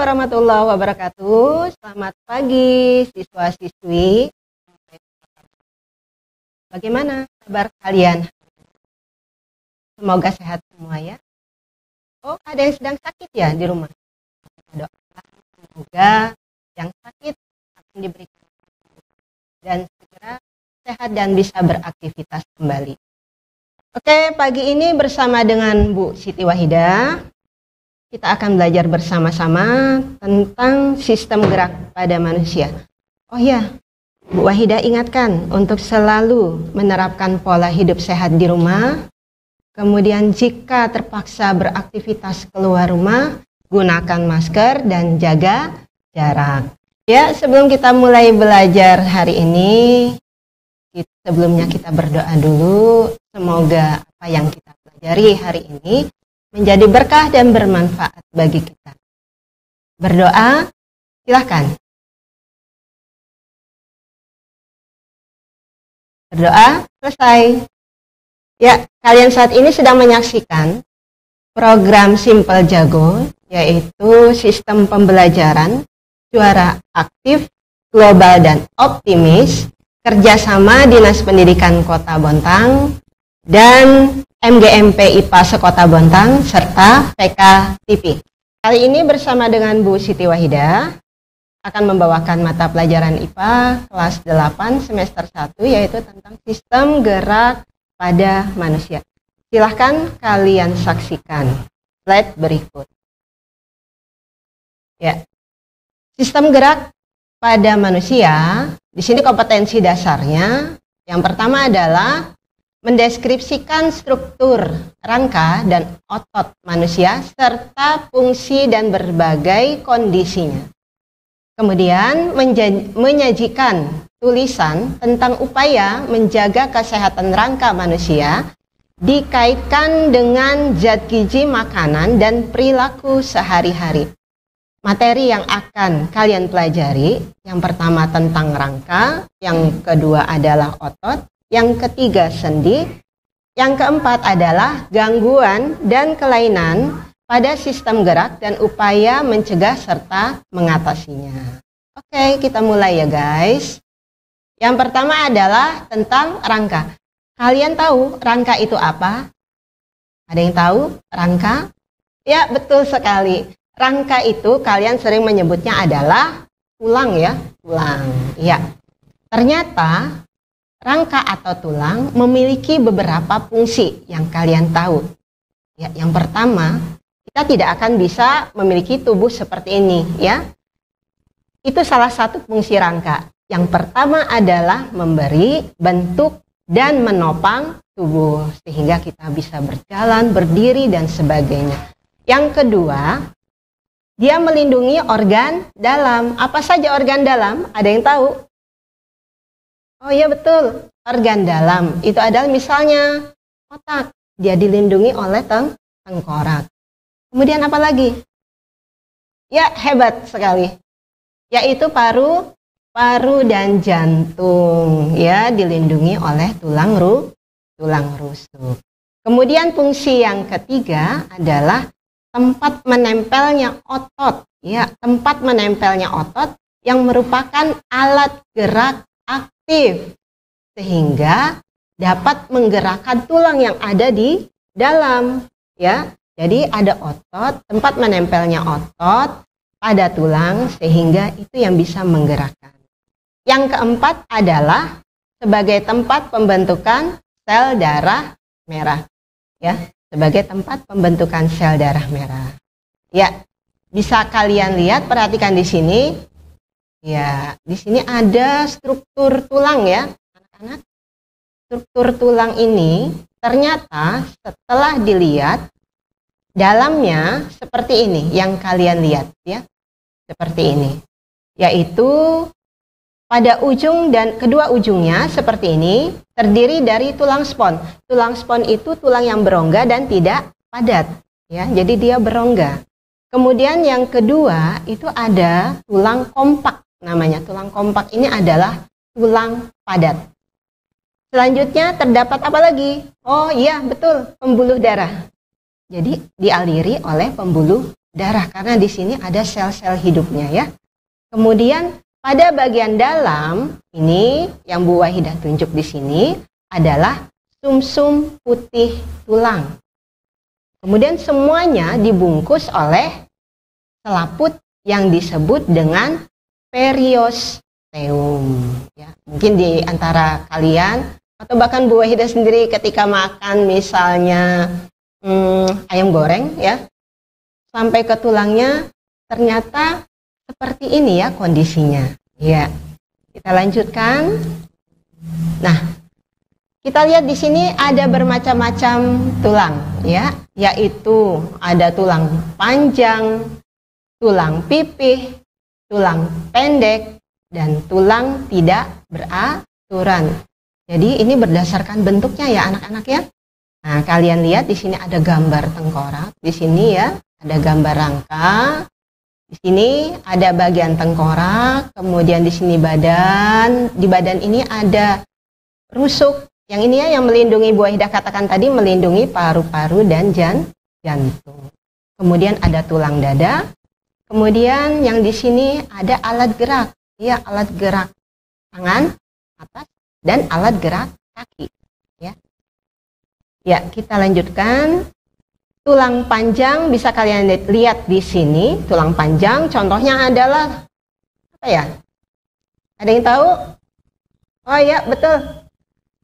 warahmatullahi wabarakatuh. Selamat pagi siswa-siswi. Bagaimana kabar kalian? Semoga sehat semua ya. Oh, ada yang sedang sakit ya di rumah? Doa semoga yang sakit akan diberikan dan segera sehat dan bisa beraktivitas kembali. Oke, pagi ini bersama dengan Bu Siti Wahidah, kita akan belajar bersama-sama tentang sistem gerak pada manusia. Oh ya, Bu Wahidah ingatkan untuk selalu menerapkan pola hidup sehat di rumah. Kemudian jika terpaksa beraktivitas keluar rumah, gunakan masker dan jaga jarak. Ya, sebelum kita mulai belajar hari ini, sebelumnya kita berdoa dulu. Semoga apa yang kita pelajari hari ini menjadi berkah dan bermanfaat bagi kita. Berdoa, silahkan. Berdoa, selesai. Ya, kalian saat ini sedang menyaksikan program Simple Jago, yaitu sistem pembelajaran juara aktif, global, dan optimis, kerjasama Dinas Pendidikan Kota Bontang, dan MGMP IPA Sekota Bontang, serta PKTP. Kali ini bersama dengan Bu Siti Wahidah akan membawakan mata pelajaran IPA kelas 8 semester 1, yaitu tentang sistem gerak pada manusia. Silahkan kalian saksikan slide berikut. Ya, sistem gerak pada manusia, di sini kompetensi dasarnya, yang pertama adalah mendeskripsikan struktur rangka dan otot manusia serta fungsi dan berbagai kondisinya. Kemudian menyajikan tulisan tentang upaya menjaga kesehatan rangka manusia dikaitkan dengan zat gizi makanan dan perilaku sehari-hari. Materi yang akan kalian pelajari, yang pertama tentang rangka, yang kedua adalah otot, yang ketiga sendi, yang keempat adalah gangguan dan kelainan pada sistem gerak dan upaya mencegah serta mengatasinya. Oke, kita mulai ya guys. Yang pertama adalah tentang rangka. Kalian tahu rangka itu apa? Ada yang tahu rangka? Ya, betul sekali. Rangka itu kalian sering menyebutnya adalah tulang ya, tulang. Iya. Ternyata rangka atau tulang memiliki beberapa fungsi yang kalian tahu. Ya, yang pertama, kita tidak akan bisa memiliki tubuh seperti ini, ya. Itu salah satu fungsi rangka. Yang pertama adalah memberi bentuk dan menopang tubuh sehingga kita bisa berjalan, berdiri dan sebagainya. Yang kedua, dia melindungi organ dalam. Apa saja organ dalam? Ada yang tahu? Oh iya betul, organ dalam itu adalah misalnya otak, dia dilindungi oleh tengkorak. Kemudian apa lagi? Ya hebat sekali, yaitu paru dan jantung, ya dilindungi oleh tulang rusuk. Kemudian fungsi yang ketiga adalah tempat menempelnya otot, ya tempat menempelnya otot yang merupakan alat gerak aktif sehingga dapat menggerakkan tulang yang ada di dalam, ya. Jadi ada otot, tempat menempelnya otot pada tulang sehingga itu yang bisa menggerakkan. Yang keempat adalah sebagai tempat pembentukan sel darah merah, ya, sebagai tempat pembentukan sel darah merah. Ya, bisa kalian lihat, perhatikan di sini. Ya, di sini ada struktur tulang ya, anak-anak. Struktur tulang ini ternyata setelah dilihat dalamnya seperti ini yang kalian lihat ya. Seperti ini. Yaitu pada ujung dan kedua ujungnya seperti ini terdiri dari tulang spons. Tulang spons itu tulang yang berongga dan tidak padat ya. Jadi dia berongga. Kemudian yang kedua itu ada tulang kompak. Namanya tulang kompak ini adalah tulang padat. Selanjutnya terdapat apa lagi? Oh iya betul, pembuluh darah. Jadi dialiri oleh pembuluh darah karena di sini ada sel-sel hidupnya ya. Kemudian pada bagian dalam ini yang Bu Wahidah tunjuk di sini adalah sumsum putih tulang. Kemudian semuanya dibungkus oleh selaput yang disebut dengan periosteum. Ya, mungkin di antara kalian atau bahkan Bu Wahidah sendiri ketika makan misalnya ayam goreng ya, sampai ke tulangnya ternyata seperti ini ya kondisinya. Ya, kita lanjutkan. Nah, kita lihat di sini ada bermacam-macam tulang ya, yaitu ada tulang panjang, tulang pipih, tulang pendek, dan tulang tidak beraturan. Jadi ini berdasarkan bentuknya ya anak-anak ya. Nah, kalian lihat di sini ada gambar tengkorak, di sini ya ada gambar rangka. Di sini ada bagian tengkorak, kemudian di sini badan. Di badan ini ada rusuk. Yang ini ya yang melindungi Bu Wahidah katakan tadi, melindungi paru-paru dan jantung. Kemudian ada tulang dada. Kemudian yang di sini ada alat gerak. Ya, alat gerak tangan atas dan alat gerak kaki. Ya. Ya, kita lanjutkan. Tulang panjang bisa kalian lihat di sini. Tulang panjang contohnya adalah apa ya? Ada yang tahu? Oh ya, betul.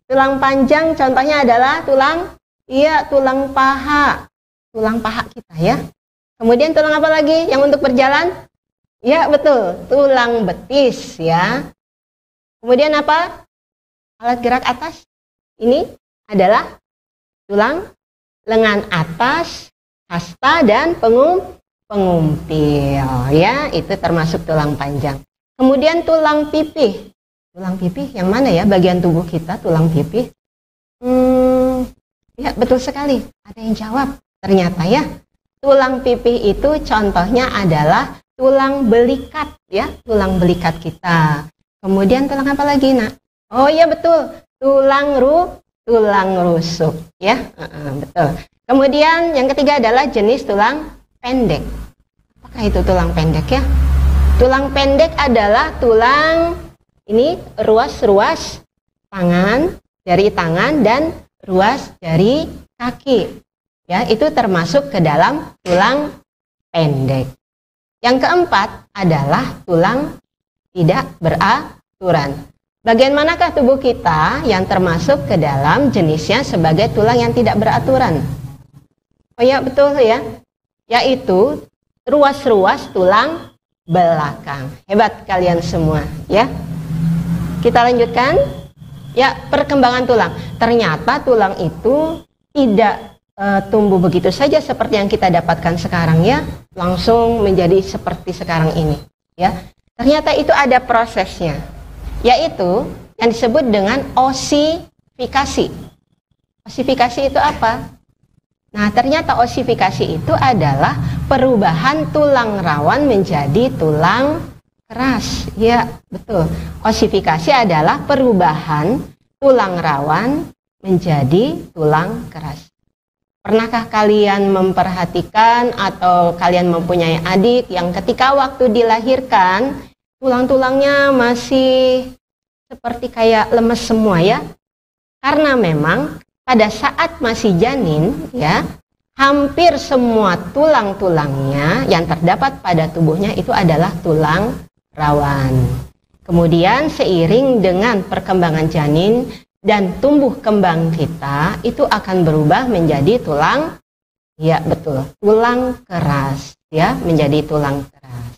Tulang panjang contohnya adalah tulang paha. Tulang paha kita ya. Kemudian tulang apa lagi yang untuk berjalan? Ya, betul. Tulang betis ya. Kemudian apa? Alat gerak atas. Ini adalah tulang lengan atas, hasta dan pengumpil ya, itu termasuk tulang panjang. Kemudian tulang pipih. Tulang pipih yang mana ya bagian tubuh kita tulang pipih? Ya, betul sekali. Ada yang jawab. Ternyata ya, tulang pipih itu contohnya adalah tulang belikat ya, tulang belikat kita. Kemudian tulang apa lagi, Nak? Oh iya betul, tulang rusuk ya, betul. Kemudian yang ketiga adalah jenis tulang pendek. Apakah itu tulang pendek ya? Tulang pendek adalah tulang ini ruas-ruas tangan, jari tangan dan ruas jari kaki. Ya, itu termasuk ke dalam tulang pendek. Yang keempat adalah tulang tidak beraturan. Bagian manakah tubuh kita yang termasuk ke dalam jenisnya sebagai tulang yang tidak beraturan? Oh ya, betul ya. Yaitu ruas-ruas tulang belakang. Hebat kalian semua ya. Kita lanjutkan. Ya, perkembangan tulang. Ternyata tulang itu tidak tumbuh begitu saja seperti yang kita dapatkan sekarang ya. Langsung menjadi seperti sekarang ini ya. Ternyata itu ada prosesnya, yaitu yang disebut dengan osifikasi. Osifikasi itu apa? Nah, ternyata osifikasi itu adalah perubahan tulang rawan menjadi tulang keras. Ya, betul. Osifikasi adalah perubahan tulang rawan menjadi tulang keras. Pernahkah kalian memperhatikan atau kalian mempunyai adik yang ketika waktu dilahirkan tulang-tulangnya masih seperti kayak lemes semua ya? Karena memang pada saat masih janin ya, hampir semua tulang-tulangnya yang terdapat pada tubuhnya itu adalah tulang rawan. Kemudian seiring dengan perkembangan janin dan tumbuh kembang kita itu akan berubah menjadi tulang, ya betul, tulang keras ya, menjadi tulang keras.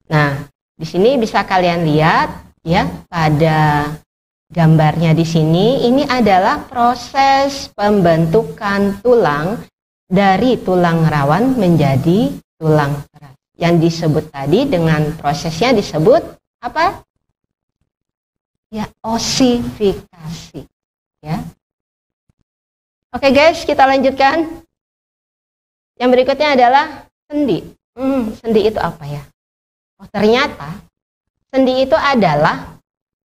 Nah, di sini bisa kalian lihat ya pada gambarnya di sini, ini adalah proses pembentukan tulang dari tulang rawan menjadi tulang keras. Yang disebut tadi dengan prosesnya disebut apa? Ya, osifikasi. Ya. Oke guys, kita lanjutkan. Yang berikutnya adalah sendi. Sendi itu apa ya? Oh, ternyata sendi itu adalah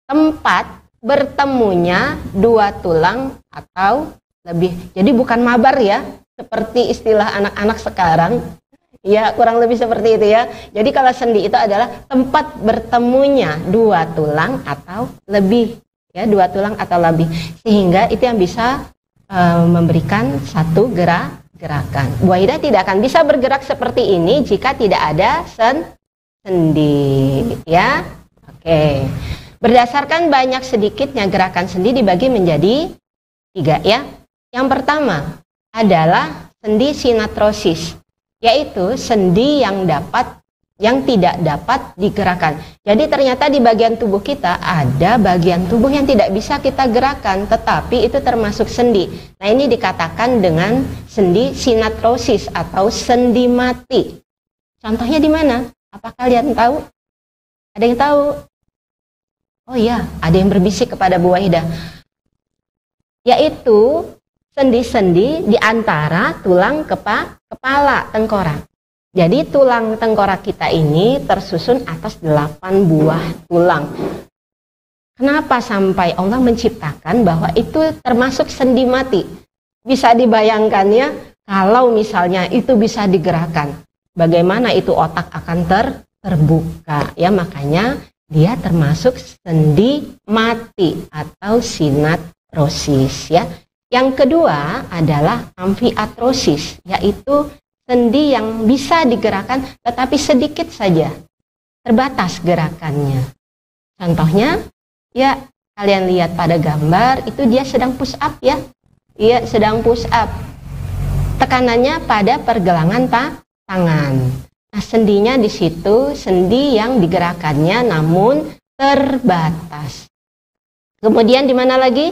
tempat bertemunya dua tulang atau lebih. Jadi bukan mabar ya, seperti istilah anak-anak sekarang. Ya, kurang lebih seperti itu ya. Jadi kalau sendi itu adalah tempat bertemunya dua tulang atau lebih, ya, dua tulang atau lebih, sehingga itu yang bisa memberikan satu gerakan. Bu Aida tidak akan bisa bergerak seperti ini jika tidak ada sendi, ya. Oke. Berdasarkan banyak sedikitnya gerakan sendi dibagi menjadi 3, ya. Yang pertama adalah sendi sinatrosis, yaitu sendi yang tidak dapat digerakkan. Jadi ternyata di bagian tubuh kita ada bagian tubuh yang tidak bisa kita gerakan, tetapi itu termasuk sendi. Nah, ini dikatakan dengan sendi sinatrosis atau sendi mati. Contohnya di mana? Apa kalian tahu? Ada yang tahu? Oh iya, ada yang berbisik kepada Bu Wahida. Yaitu sendi-sendi di antara tulang kepala tengkorak. Jadi tulang tengkorak kita ini tersusun atas 8 buah tulang. Kenapa sampai Allah menciptakan bahwa itu termasuk sendi mati? Bisa dibayangkan ya, kalau misalnya itu bisa digerakkan, bagaimana itu otak akan terbuka, ya. Makanya dia termasuk sendi mati atau sinatrosis, ya. Yang kedua adalah amfiatrosis, yaitu sendi yang bisa digerakkan tetapi sedikit saja, terbatas gerakannya. Contohnya, ya, kalian lihat pada gambar itu dia sedang push up, ya. Iya, sedang push up. Tekanannya pada pergelangan tangan. Nah, sendinya di situ sendi yang digerakkannya namun terbatas. Kemudian di mana lagi?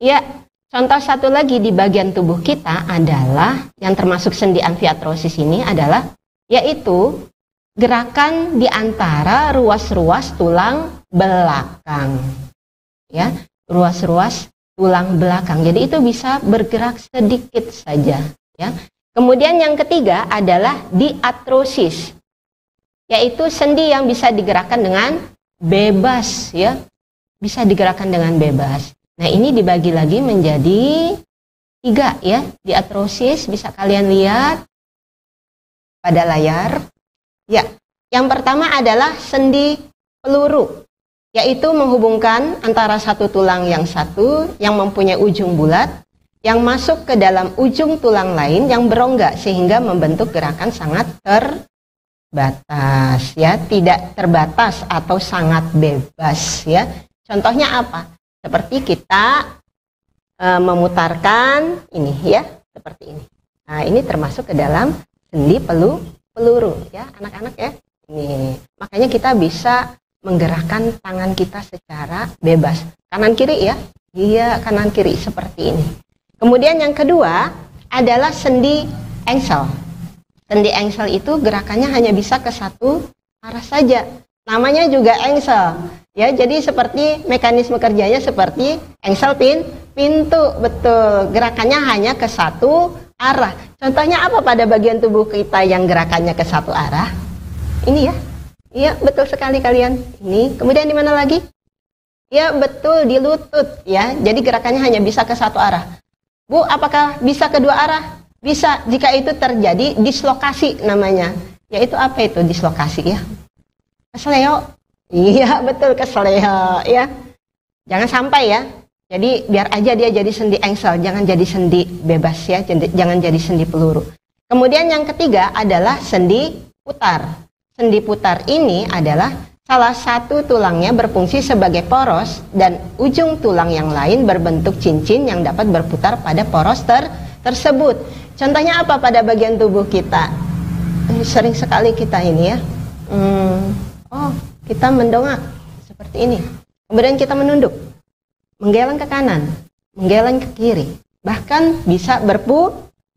Ya, contoh satu lagi di bagian tubuh kita adalah yang termasuk sendi amfiatrosis ini adalah yaitu gerakan di antara ruas-ruas tulang belakang. Ya, ruas-ruas tulang belakang. Jadi itu bisa bergerak sedikit saja, ya. Kemudian yang ketiga adalah diatrosis, yaitu sendi yang bisa digerakkan dengan bebas, ya. Bisa digerakkan dengan bebas. Nah, ini dibagi lagi menjadi 3, ya. Diatrosis bisa kalian lihat pada layar. Ya, yang pertama adalah sendi peluru, yaitu menghubungkan antara satu tulang yang satu yang mempunyai ujung bulat yang masuk ke dalam ujung tulang lain yang berongga sehingga membentuk gerakan sangat terbatas, ya, tidak terbatas atau sangat bebas, ya. Contohnya apa? Seperti kita memutarkan ini, ya, seperti ini. Nah, ini termasuk ke dalam sendi peluru, ya, anak-anak, ya. Ini makanya kita bisa menggerakkan tangan kita secara bebas, kanan kiri, ya. Iya, kanan kiri seperti ini. Kemudian yang kedua adalah sendi engsel. Sendi engsel itu gerakannya hanya bisa ke satu arah saja. Namanya juga engsel. Ya, jadi seperti mekanisme kerjanya seperti engsel pintu, betul. Gerakannya hanya ke satu arah. Contohnya apa pada bagian tubuh kita yang gerakannya ke satu arah? Ini, ya. Iya, betul sekali kalian. Ini. Kemudian di mana lagi? Ya, betul, di lutut, ya. Jadi gerakannya hanya bisa ke satu arah. Bu, apakah bisa kedua arah? Bisa, jika itu terjadi dislokasi namanya. Yaitu apa itu dislokasi, ya? Kesleo. Iya, betul, kesleo, ya. Jangan sampai, ya. Jadi biar aja dia jadi sendi engsel, jangan jadi sendi bebas, ya. Jangan jadi sendi peluru. Kemudian yang ketiga adalah sendi putar. Sendi putar ini adalah salah satu tulangnya berfungsi sebagai poros dan ujung tulang yang lain berbentuk cincin yang dapat berputar pada poros tersebut. Contohnya apa pada bagian tubuh kita? Sering sekali kita ini, ya. Kita mendongak seperti ini. Kemudian kita menunduk, menggeleng ke kanan, menggeleng ke kiri. Bahkan bisa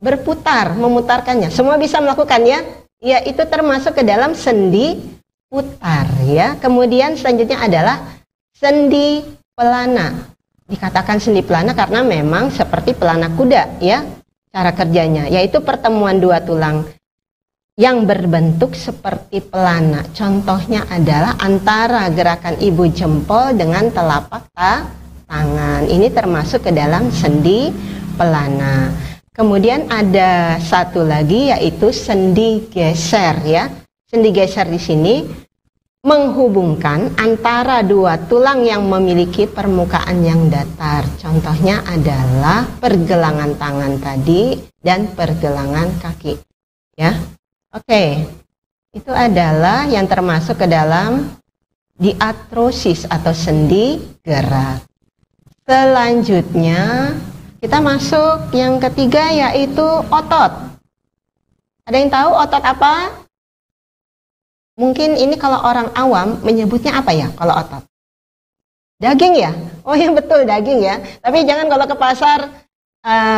berputar, memutarkannya. Semua bisa melakukannya. Ya, itu termasuk ke dalam sendi putar, ya. Kemudian selanjutnya adalah sendi pelana. Dikatakan sendi pelana karena memang seperti pelana kuda, ya, cara kerjanya, yaitu pertemuan dua tulang yang berbentuk seperti pelana. Contohnya adalah antara gerakan ibu jempol dengan telapak tangan. Ini termasuk ke dalam sendi pelana. Kemudian ada satu lagi yaitu sendi geser ya. Sendi geser di sini menghubungkan antara dua tulang yang memiliki permukaan yang datar. Contohnya adalah pergelangan tangan tadi dan pergelangan kaki. Ya. Oke. Itu adalah yang termasuk ke dalam diartrosis atau sendi gerak. Selanjutnya kita masuk yang ketiga yaitu otot. Ada yang tahu otot apa? Mungkin ini kalau orang awam menyebutnya apa ya kalau otot? Daging ya? Oh ya betul, daging ya. Tapi jangan kalau ke pasar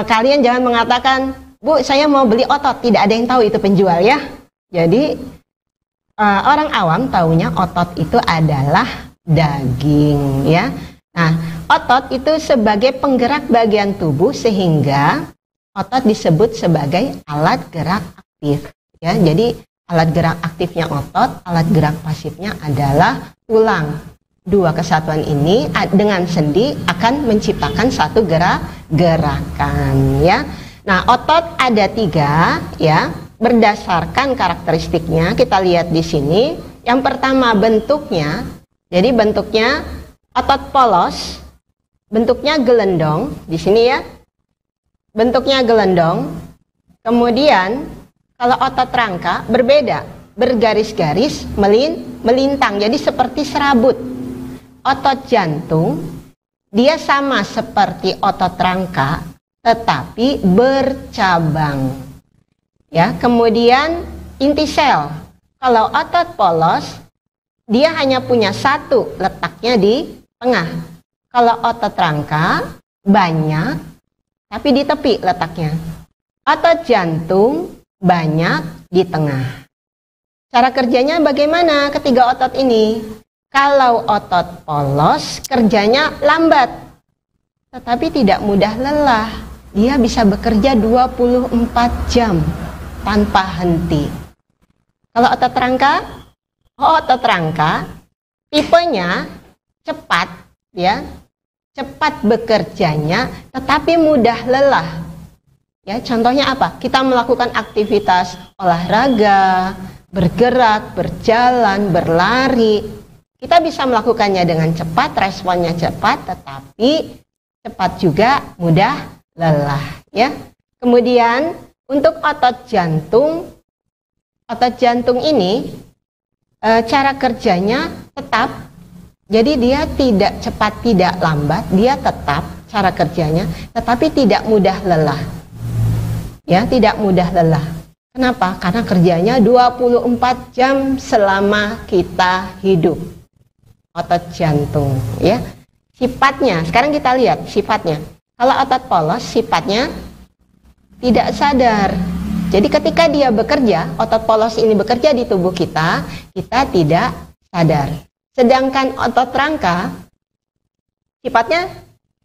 kalian jangan mengatakan, Bu saya mau beli otot. Tidak ada yang tahu itu penjual ya. Jadi orang awam taunya otot itu adalah daging ya. Nah, otot itu sebagai penggerak bagian tubuh sehingga otot disebut sebagai alat gerak aktif ya. Jadi alat gerak aktifnya otot, alat gerak pasifnya adalah tulang. Dua kesatuan ini dengan sendi akan menciptakan satu gerakan ya. Nah, otot ada 3 ya. Berdasarkan karakteristiknya kita lihat di sini. Yang pertama bentuknya. Jadi bentuknya otot polos, bentuknya gelendong di sini ya. Bentuknya gelendong. Kemudian kalau otot rangka berbeda, bergaris-garis, melintang, jadi seperti serabut. Otot jantung dia sama seperti otot rangka, tetapi bercabang. Ya, kemudian inti sel. Kalau otot polos dia hanya punya satu, letaknya di tengah. Kalau otot rangka banyak, tapi di tepi letaknya. Otot jantung banyak di tengah. Cara kerjanya bagaimana ketiga otot ini? Kalau otot polos kerjanya lambat, tetapi tidak mudah lelah. Dia bisa bekerja 24 jam tanpa henti. Kalau otot rangka? Otot rangka tipenya cepat ya, cepat bekerjanya tetapi mudah lelah. Ya, contohnya apa? Kita melakukan aktivitas olahraga, bergerak, berjalan, berlari. Kita bisa melakukannya dengan cepat, responnya cepat, tetapi cepat juga mudah lelah. Ya. Kemudian untuk otot jantung ini cara kerjanya tetap. Jadi dia tidak cepat, tidak lambat, dia tetap cara kerjanya, tetapi tidak mudah lelah. Ya, tidak mudah lelah. Kenapa? Karena kerjanya 24 jam selama kita hidup. Otot jantung, ya. Sifatnya, sekarang kita lihat sifatnya. Kalau otot polos, sifatnya tidak sadar. Jadi ketika dia bekerja, otot polos ini bekerja di tubuh kita, kita tidak sadar. Sedangkan otot rangka, sifatnya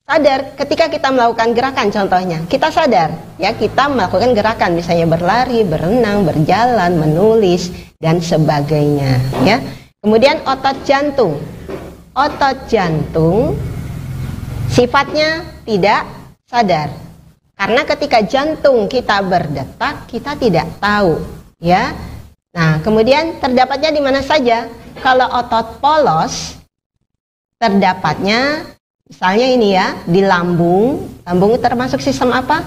sadar. Ketika kita melakukan gerakan, contohnya, kita sadar, ya, kita melakukan gerakan, misalnya berlari, berenang, berjalan, menulis, dan sebagainya, ya. Kemudian otot jantung sifatnya tidak sadar. Karena ketika jantung kita berdetak, kita tidak tahu, ya. Nah, kemudian terdapatnya di mana saja? Kalau otot polos, terdapatnya misalnya ini ya, di lambung. Lambung termasuk sistem apa?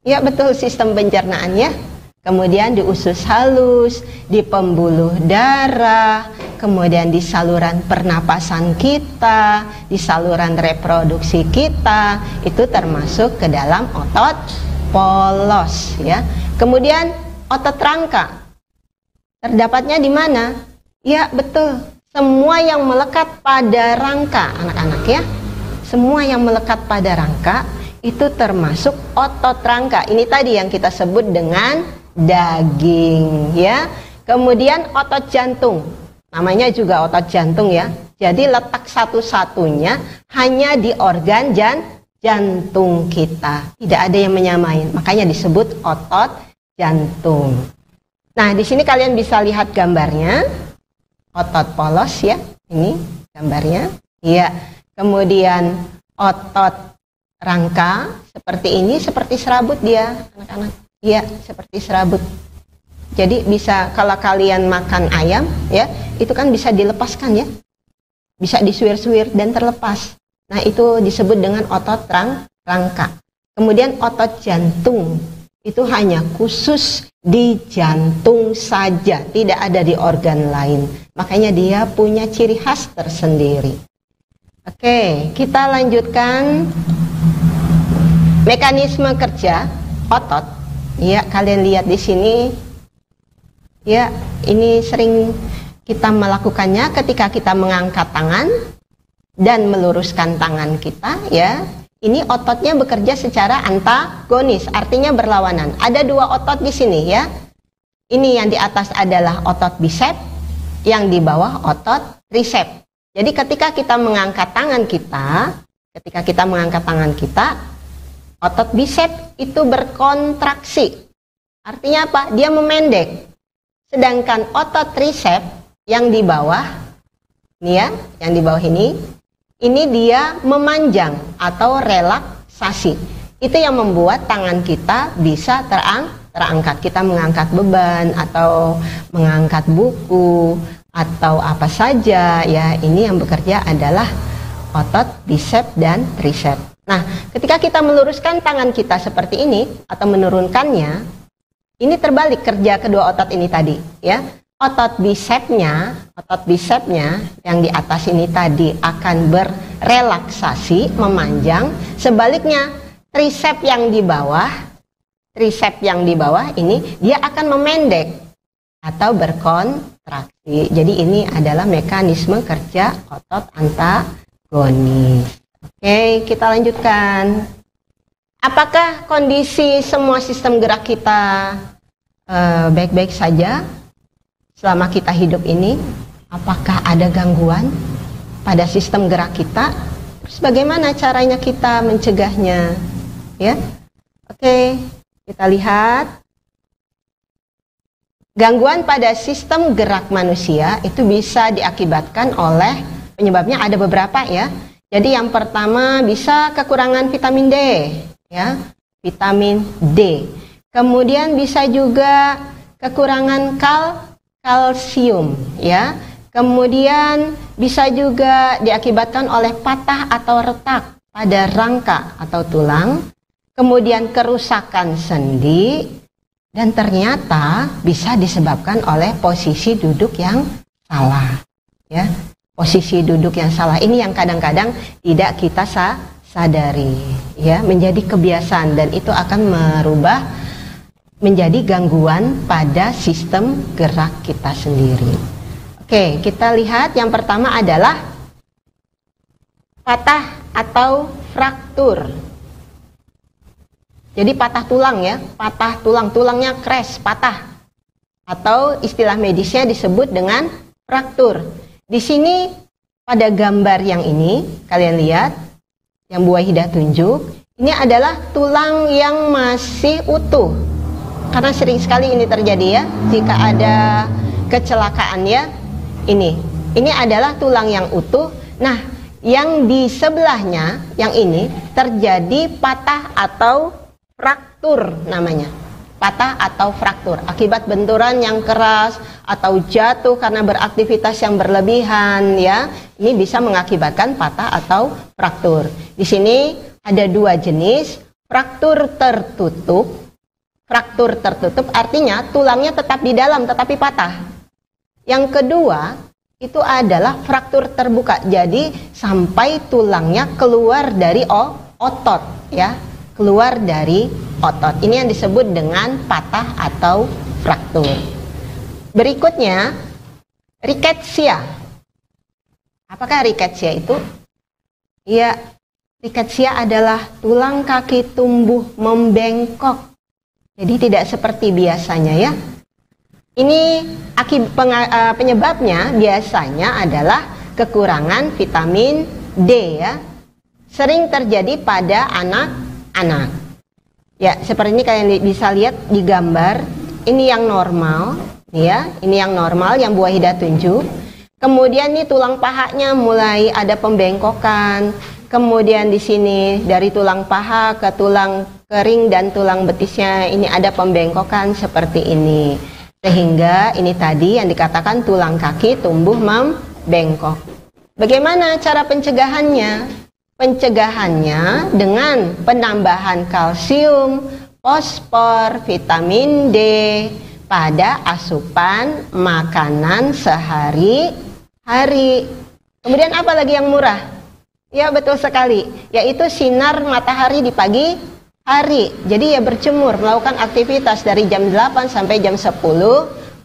Ya betul, sistem pencernaan ya. Kemudian di usus halus, di pembuluh darah, kemudian di saluran pernapasan kita, di saluran reproduksi kita, itu termasuk ke dalam otot polos ya. Kemudian otot rangka, terdapatnya di mana? Ya betul, semua yang melekat pada rangka, anak-anak ya. Semua yang melekat pada rangka itu termasuk otot rangka. Ini tadi yang kita sebut dengan daging ya. Kemudian otot jantung, namanya juga otot jantung ya. Jadi letak satu-satunya hanya di organ jantung kita. Tidak ada yang menyamai, makanya disebut otot jantung. Nah, di sini kalian bisa lihat gambarnya. Otot polos ya, ini gambarnya. Iya. Kemudian otot rangka seperti ini, seperti serabut dia, anak-anak. Iya, seperti serabut. Jadi bisa kalau kalian makan ayam, ya, itu kan bisa dilepaskan ya. Bisa disuir-suir dan terlepas. Nah, itu disebut dengan otot rangka. Kemudian otot jantung, itu hanya khusus di jantung saja, tidak ada di organ lain. Makanya dia punya ciri khas tersendiri. Oke, kita lanjutkan mekanisme kerja otot. Ya, kalian lihat di sini. Ya, ini sering kita melakukannya ketika kita mengangkat tangan dan meluruskan tangan kita, ya. Ini ototnya bekerja secara antagonis, artinya berlawanan. Ada dua otot di sini, ya. Ini yang di atas adalah otot bicep, yang di bawah otot tricep. Jadi ketika kita mengangkat tangan kita, otot bicep itu berkontraksi. Artinya apa? Dia memendek. Sedangkan otot tricep yang di bawah, ini ya, yang di bawah ini dia memanjang atau relaksasi. Itu yang membuat tangan kita bisa terangkat. Kita mengangkat beban atau mengangkat buku atau apa saja, ya. Ini yang bekerja adalah otot bicep dan tricep. Nah, ketika kita meluruskan tangan kita seperti ini atau menurunkannya, ini terbalik kerja kedua otot ini tadi, ya. Otot bicepnya yang di atas ini tadi akan berrelaksasi, memanjang. Sebaliknya, tricep yang di bawah ini dia akan memendek atau berkontraksi. Jadi ini adalah mekanisme kerja otot antagonis. Oke, kita lanjutkan. Apakah kondisi semua sistem gerak kita baik-baik saja selama kita hidup ini? Apakah ada gangguan pada sistem gerak kita? Terus bagaimana caranya kita mencegahnya? Ya, oke, kita lihat. Gangguan pada sistem gerak manusia itu bisa diakibatkan oleh penyebabnya ada beberapa, ya. Jadi yang pertama bisa kekurangan vitamin D, ya, vitamin D. Kemudian bisa juga kekurangan kalsium, ya. Kemudian bisa juga diakibatkan oleh patah atau retak pada rangka atau tulang. Kemudian kerusakan sendi, dan ternyata bisa disebabkan oleh posisi duduk yang salah, ya. Posisi duduk yang salah ini yang kadang-kadang tidak kita sadari, ya, menjadi kebiasaan, dan itu akan merubah menjadi gangguan pada sistem gerak kita sendiri. Oke, kita lihat yang pertama adalah patah atau fraktur. Jadi patah tulang, ya, patah tulang, tulangnya crash, patah, atau istilah medisnya disebut dengan fraktur. Di sini pada gambar yang ini kalian lihat, yang Bu Wahidah tunjuk, ini adalah tulang yang masih utuh. Karena sering sekali ini terjadi, ya, jika ada kecelakaan, ya. Ini adalah tulang yang utuh. Nah, yang di sebelahnya, yang ini terjadi patah atau fraktur namanya. Patah atau fraktur akibat benturan yang keras atau jatuh karena beraktivitas yang berlebihan, ya. Ini bisa mengakibatkan patah atau fraktur. Di sini ada dua jenis, fraktur tertutup. Fraktur tertutup artinya tulangnya tetap di dalam tetapi patah. Yang kedua itu adalah fraktur terbuka. Jadi sampai tulangnya keluar dari otot, ya. Keluar dari otot. Ini yang disebut dengan patah atau fraktur. Berikutnya, rickettsia. Apakah rickettsia itu? Ya, rickettsia adalah tulang kaki tumbuh membengkok. Jadi tidak seperti biasanya, ya. Ini penyebabnya biasanya adalah kekurangan vitamin D, ya. Sering terjadi pada anak-anak. Ya, seperti ini kalian bisa lihat di gambar. Ini yang normal, ya. Ini yang normal yang Bu Wahidah tunjuk. Kemudian nih tulang pahanya mulai ada pembengkokan. Kemudian di sini dari tulang paha ke tulang kering dan tulang betisnya ini ada pembengkokan seperti ini. Sehingga ini tadi yang dikatakan tulang kaki tumbuh membengkok. Bagaimana cara pencegahannya? Pencegahannya dengan penambahan kalsium, fosfor, vitamin D pada asupan makanan sehari-hari. Kemudian apa lagi yang murah? Ya betul sekali, yaitu sinar matahari di pagi hari. Jadi ya berjemur, melakukan aktivitas dari jam 8 sampai jam 10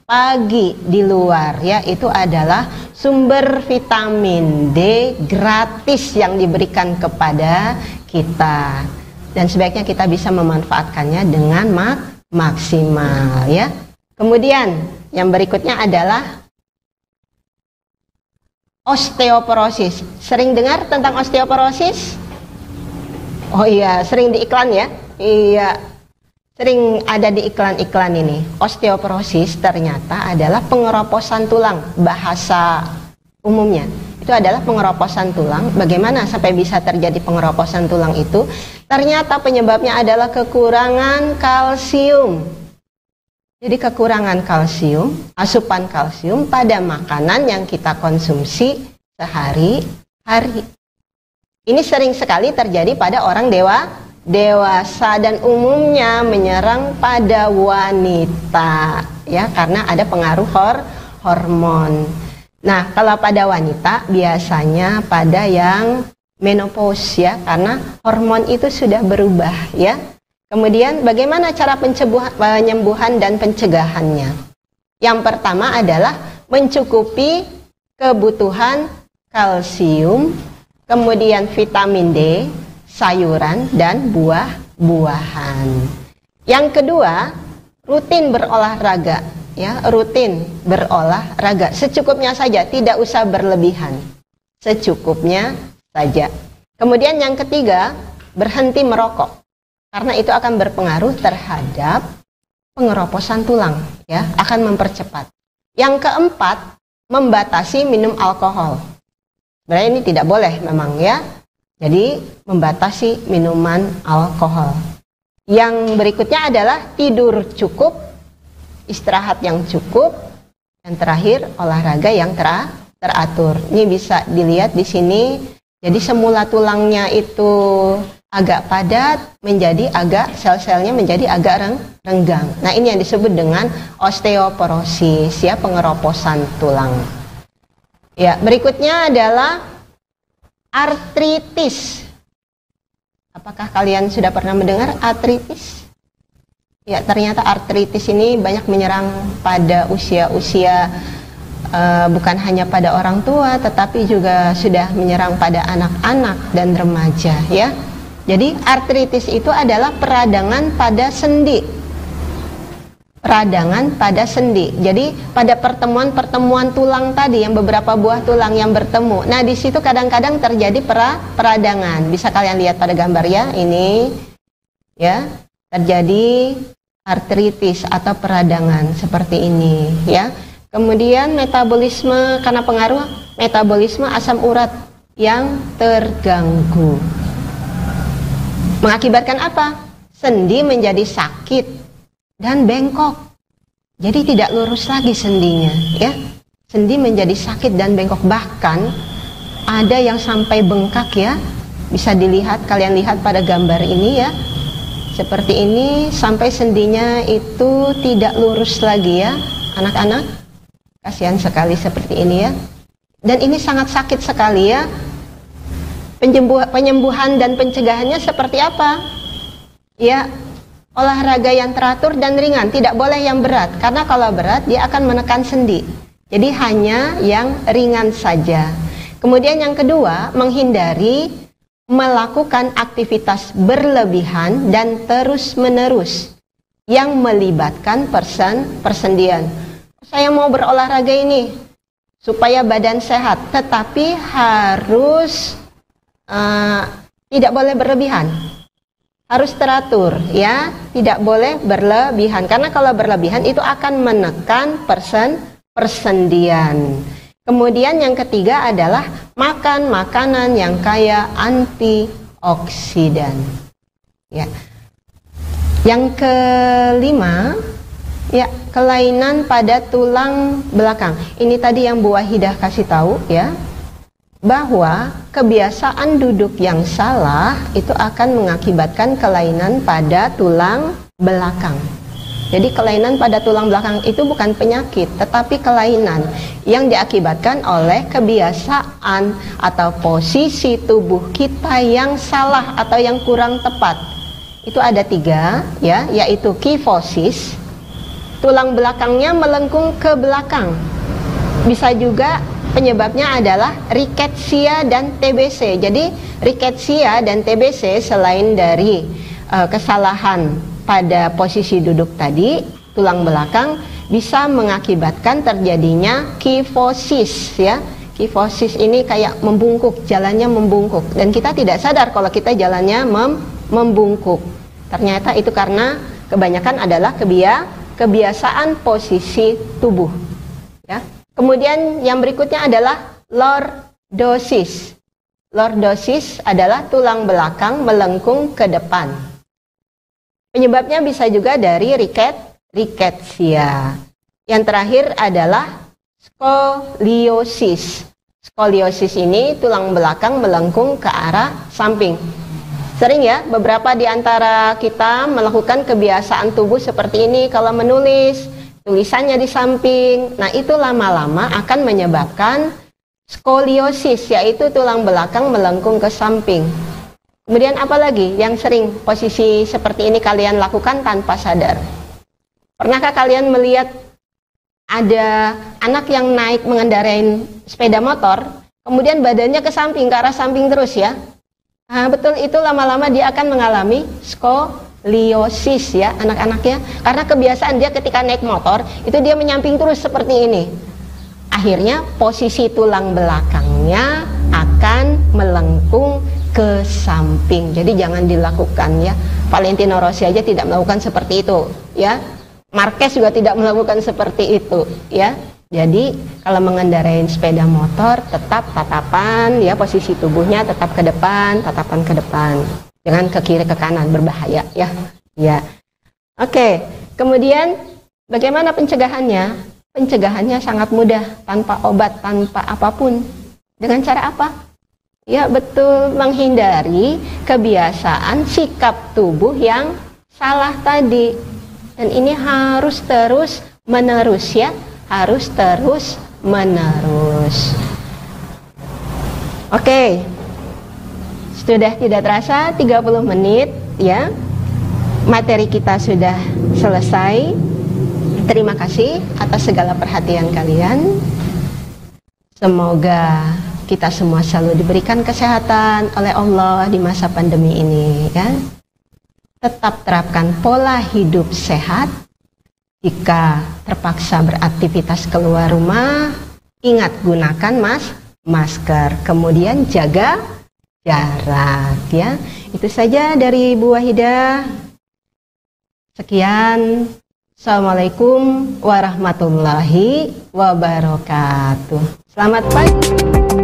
pagi di luar ya, itu adalah sumber vitamin D gratis yang diberikan kepada kita. Dan sebaiknya kita bisa memanfaatkannya dengan maksimal ya. Kemudian yang berikutnya adalah osteoporosis. Sering dengar tentang osteoporosis? Oh iya, sering di iklan ya? Iya, sering ada di iklan-iklan ini. Osteoporosis ternyata adalah pengeroposan tulang, bahasa umumnya. Itu adalah pengeroposan tulang. Bagaimana sampai bisa terjadi pengeroposan tulang itu? Ternyata penyebabnya adalah kekurangan kalsium. Jadi kekurangan kalsium, asupan kalsium pada makanan yang kita konsumsi sehari-hari. Ini sering sekali terjadi pada orang dewasa dan umumnya menyerang pada wanita ya, karena ada pengaruh hormon. Nah, kalau pada wanita biasanya pada yang menopause ya, karena hormon itu sudah berubah ya. Kemudian bagaimana cara penyembuhan dan pencegahannya? Yang pertama adalah mencukupi kebutuhan kalsium, kemudian vitamin D, sayuran, dan buah-buahan. Yang kedua, rutin berolahraga. Ya, rutin berolahraga. Secukupnya saja, tidak usah berlebihan. Secukupnya saja. Kemudian yang ketiga, berhenti merokok. Karena itu akan berpengaruh terhadap pengeroposan tulang. Ya, akan mempercepat. Yang keempat, membatasi minum alkohol. Sebenarnya ini tidak boleh memang ya. Jadi membatasi minuman alkohol. Yang berikutnya adalah tidur cukup, istirahat yang cukup, dan terakhir olahraga yang teratur. Ini bisa dilihat di sini. Jadi semula tulangnya itu agak padat, menjadi agak sel-selnya menjadi agak renggang. Nah, ini yang disebut dengan osteoporosis ya, pengeroposan tulang. Ya, berikutnya adalah artritis. Apakah kalian sudah pernah mendengar artritis? Ya, ternyata artritis ini banyak menyerang pada usia-usia bukan hanya pada orang tua, tetapi juga sudah menyerang pada anak-anak dan remaja ya. Jadi artritis itu adalah peradangan pada sendi. Peradangan pada sendi. Jadi pada pertemuan-pertemuan tulang tadi yang beberapa buah tulang yang bertemu. Nah, di situ kadang-kadang terjadi peradangan. Bisa kalian lihat pada gambar ya, ini ya. Terjadi artritis atau peradangan seperti ini ya. Kemudian metabolisme, karena pengaruh metabolisme asam urat yang terganggu. Mengakibatkan apa? Sendi menjadi sakit dan bengkok. Jadi tidak lurus lagi sendinya ya. Sendi menjadi sakit dan bengkok, bahkan ada yang sampai bengkak ya. Bisa dilihat, kalian lihat pada gambar ini ya. Seperti ini, sampai sendinya itu tidak lurus lagi ya, anak-anak. Kasihan sekali seperti ini ya. Dan ini sangat sakit sekali ya. Penyembuhan dan pencegahannya seperti apa? Ya, olahraga yang teratur dan ringan, tidak boleh yang berat. Karena kalau berat dia akan menekan sendi. Jadi hanya yang ringan saja. Kemudian yang kedua, menghindari melakukan aktivitas berlebihan dan terus-menerus yang melibatkan persendian. Saya mau berolahraga ini supaya badan sehat, tetapi harus tidak boleh berlebihan, harus teratur ya, tidak boleh berlebihan, karena kalau berlebihan itu akan menekan persendian. Kemudian yang ketiga adalah makan makanan yang kaya antioksidan. Ya. Yang kelima, ya, kelainan pada tulang belakang. Ini tadi yang Bu Wahidah kasih tahu, ya, bahwa kebiasaan duduk yang salah itu akan mengakibatkan kelainan pada tulang belakang. Jadi kelainan pada tulang belakang itu bukan penyakit, tetapi kelainan yang diakibatkan oleh kebiasaan atau posisi tubuh kita yang salah atau yang kurang tepat. Itu ada 3, ya, yaitu kifosis, tulang belakangnya melengkung ke belakang. Bisa juga penyebabnya adalah rickettsia dan TBC. Jadi rickettsia dan TBC selain dari kesalahan pada posisi duduk tadi, tulang belakang bisa mengakibatkan terjadinya kifosis, ya. Kifosis ini kayak membungkuk, jalannya membungkuk, dan kita tidak sadar kalau kita jalannya membungkuk. Ternyata itu karena kebanyakan adalah kebiasaan posisi tubuh, ya. Kemudian yang berikutnya adalah lordosis. Lordosis adalah tulang belakang melengkung ke depan. Penyebabnya bisa juga dari rickettsia. Yang terakhir adalah skoliosis. Skoliosis ini tulang belakang melengkung ke arah samping. Sering ya, beberapa di antara kita melakukan kebiasaan tubuh seperti ini kalau menulis, tulisannya di samping. Nah, itu lama-lama akan menyebabkan skoliosis, yaitu tulang belakang melengkung ke samping. Kemudian apa lagi yang sering posisi seperti ini kalian lakukan tanpa sadar? Pernahkah kalian melihat ada anak yang naik mengendarai sepeda motor, kemudian badannya ke samping, ke arah samping terus, ya? Nah, betul, itu lama-lama dia akan mengalami skoliosis, ya, anak-anaknya. Karena kebiasaan dia ketika naik motor, itu dia menyamping terus seperti ini. Akhirnya posisi tulang belakangnya akan melengkung ke samping. Jadi jangan dilakukan, ya. Valentino Rossi aja tidak melakukan seperti itu, ya. Marquez juga tidak melakukan seperti itu, ya. Jadi kalau mengendarai sepeda motor tetap tatapan, ya, posisi tubuhnya tetap ke depan, tatapan ke depan. Jangan ke kiri ke kanan, berbahaya, ya. Ya. Oke. Kemudian bagaimana pencegahannya? Pencegahannya sangat mudah, tanpa obat, tanpa apapun. Dengan cara apa? Ya, betul, menghindari kebiasaan sikap tubuh yang salah tadi. Dan ini harus terus menerus, ya, harus terus menerus. Oke, sudah tidak terasa 30 menit, ya. Materi kita sudah selesai. Terima kasih atas segala perhatian kalian. Semoga kita semua selalu diberikan kesehatan oleh Allah di masa pandemi ini, ya. Tetap terapkan pola hidup sehat. Jika terpaksa beraktivitas keluar rumah, ingat gunakan masker. Kemudian jaga jarak, ya. Itu saja dari Bu Wahidah. Sekian. Assalamualaikum warahmatullahi wabarakatuh. Selamat pagi.